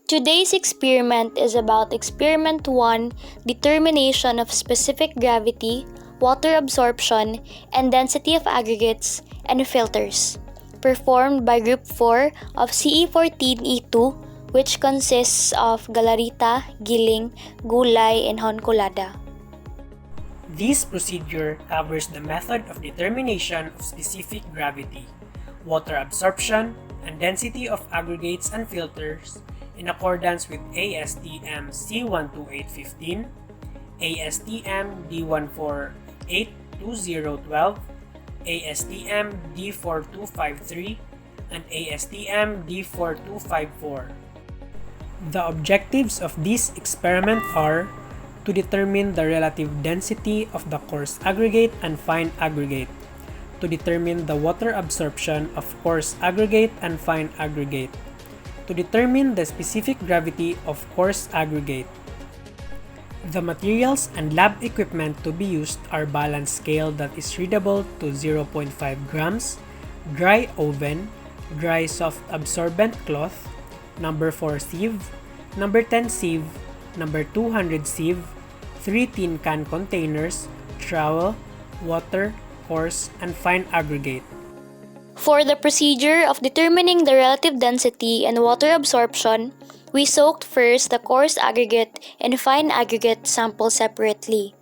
Today's experiment is about Experiment 1, Determination of Specific Gravity, Water Absorption, and Density of Aggregates and Filters, performed by Group 4 of CE14E2, which consists of Galarrita, Guiling, Gulay, and Honculada. This procedure covers the method of determination of specific gravity, water absorption, and density of aggregates and filters in accordance with ASTM C12815, ASTM D1482012, ASTM D4253, and ASTM D4254. The objectives of this experiment are to determine the relative density of the coarse aggregate and fine aggregate, to determine the water absorption of coarse aggregate and fine aggregate, to determine the specific gravity of coarse aggregate. The materials and lab equipment to be used are balance scale that is readable to 0.5 grams, dry oven, dry soft absorbent cloth, number 4 sieve, number 10 sieve, number 200 sieve, 3 tin can containers, trowel, water, coarse, and fine aggregate. For the procedure of determining the relative density and water absorption, we soaked first the coarse aggregate and fine aggregate sample separately.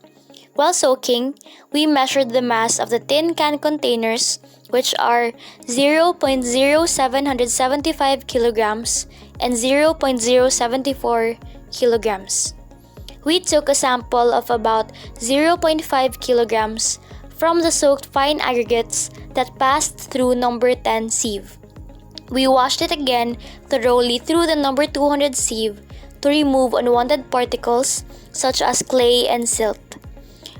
While soaking, we measured the mass of the tin can containers, which are 0.0775 kilograms and 0.074 kilograms. We took a sample of about 0.5 kilograms from the soaked fine aggregates that passed through number 10 sieve. We washed it again thoroughly through the number 200 sieve to remove unwanted particles such as clay and silt.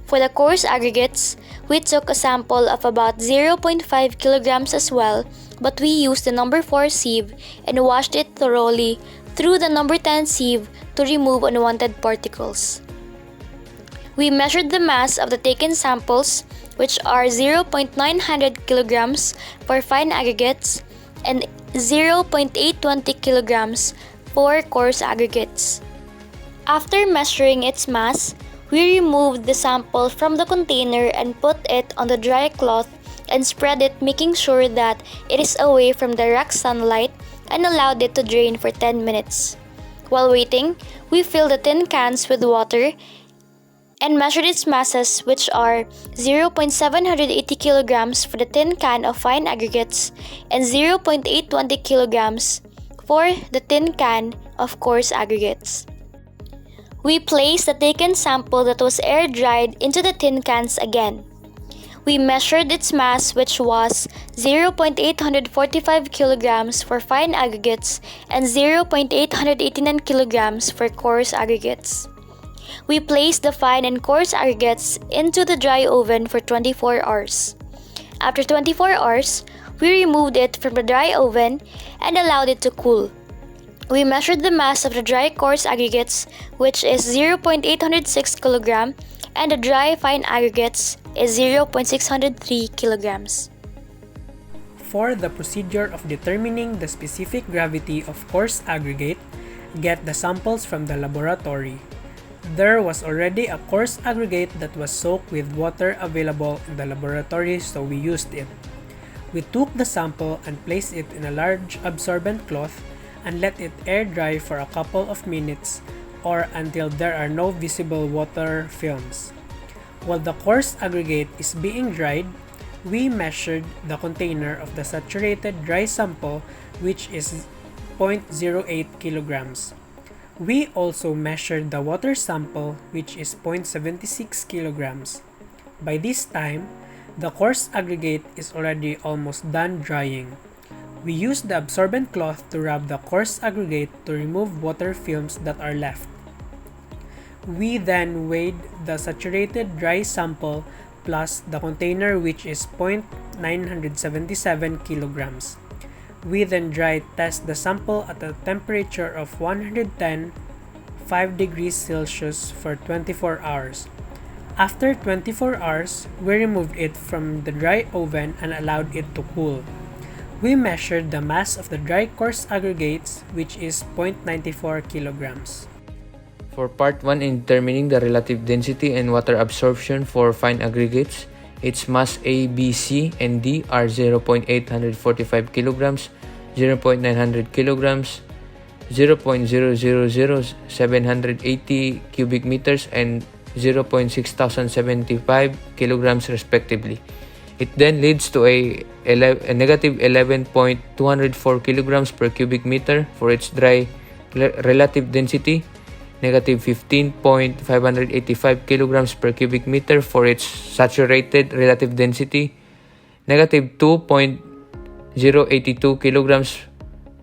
For the coarse aggregates, we took a sample of about 0.5 kilograms as well, but we used the number 4 sieve and washed it thoroughly through the number 10 sieve to remove unwanted particles. We measured the mass of the taken samples, which are 0.900 kilograms for fine aggregates and 0.820 kilograms for coarse aggregates. After measuring its mass, we removed the sample from the container and put it on the dry cloth and spread it, making sure that it is away from direct sunlight, and allowed it to drain for 10 minutes. While waiting, we filled the tin cans with water and measured its masses, which are 0.780 kilograms for the tin can of fine aggregates and 0.820 kilograms for the tin can of coarse aggregates. We placed the taken sample that was air-dried into the tin cans again. We measured its mass, which was 0.845 kilograms for fine aggregates and 0.889 kilograms for coarse aggregates. We placed the fine and coarse aggregates into the dry oven for 24 hours. After 24 hours, we removed it from the dry oven and allowed it to cool. We measured the mass of the dry coarse aggregates, which is 0.806 kg, and the dry fine aggregates is 0.603 kilograms. For the procedure of determining the specific gravity of coarse aggregate, get the samples from the laboratory. There was already a coarse aggregate that was soaked with water available in the laboratory, so we used it. We took the sample and placed it in a large absorbent cloth and let it air dry for a couple of minutes or until there are no visible water films. While the coarse aggregate is being dried, we measured the container of the saturated dry sample, which is 0.08 kilograms. We also measured the water sample, which is 0.76 kilograms. By this time, the coarse aggregate is already almost done drying. We used the absorbent cloth to rub the coarse aggregate to remove water films that are left. We then weighed the saturated dry sample plus the container, which is 0.977 kilograms. We then dry test the sample at a temperature of 110.5 degrees Celsius for 24 hours. After 24 hours, we removed it from the dry oven and allowed it to cool. We measured the mass of the dry coarse aggregates, which is 0.94 kilograms. For part 1 in determining the relative density and water absorption for fine aggregates, its mass A, B, C, and D are 0.845 kilograms, 0.900 kilograms, 0.000780 cubic meters, and 0.6075 kilograms respectively. It then leads to a negative 11.204 kilograms per cubic meter for its dry relative density, negative 15.585 kilograms per cubic meter for its saturated relative density, negative 2.082 kilograms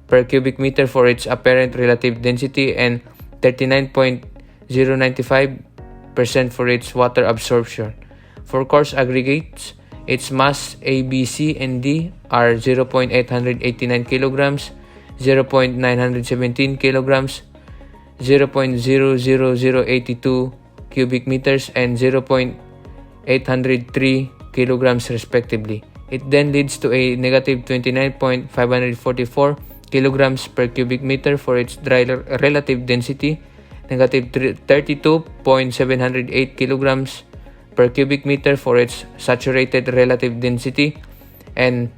per cubic meter for its apparent relative density, and 39.095% for its water absorption. For coarse aggregates, its mass A, B, C, and D are 0.889 kilograms, 0.917 kilograms, 0.00082 cubic meters, and 0.803 kilograms respectively. It then leads to a negative 29.544 kilograms per cubic meter for its dry relative density, negative 32.708 kilograms per cubic meter for its saturated relative density, and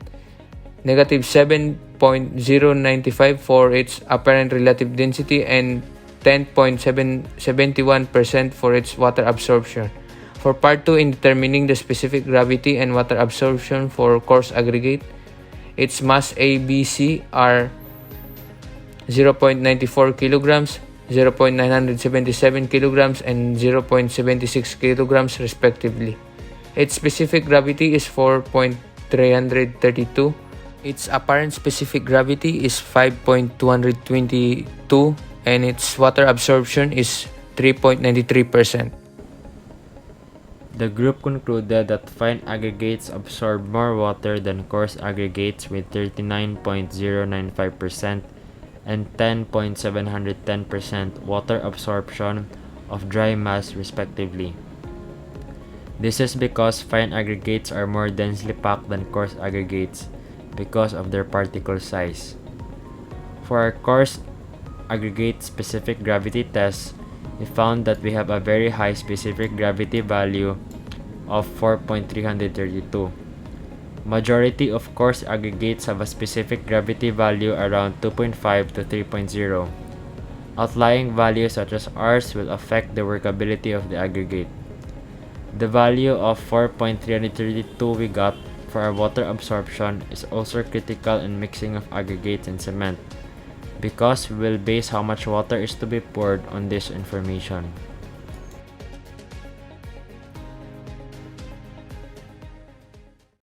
negative 7.095 for its apparent relative density, and 10.771% for its water absorption. For part 2 in determining the specific gravity and water absorption for coarse aggregate, its mass A, B, C are 0.94 kilograms, 0.977 kilograms, and 0.76 kilograms respectively. Its specific gravity is 4.332. Its apparent specific gravity is 5.222, and its water absorption is 3.93%. The group concluded that fine aggregates absorb more water than coarse aggregates with 39.095% and 10.710% water absorption of dry mass respectively. This is because fine aggregates are more densely packed than coarse aggregates because of their particle size. For our coarse aggregate specific gravity test, we found that we have a very high specific gravity value of 4.332. Majority of coarse aggregates have a specific gravity value around 2.5 to 3.0. Outlying values such as R's will affect the workability of the aggregate. The value of 4.332 we got for our water absorption is also critical in mixing of aggregates and cement, because we will base how much water is to be poured on this information.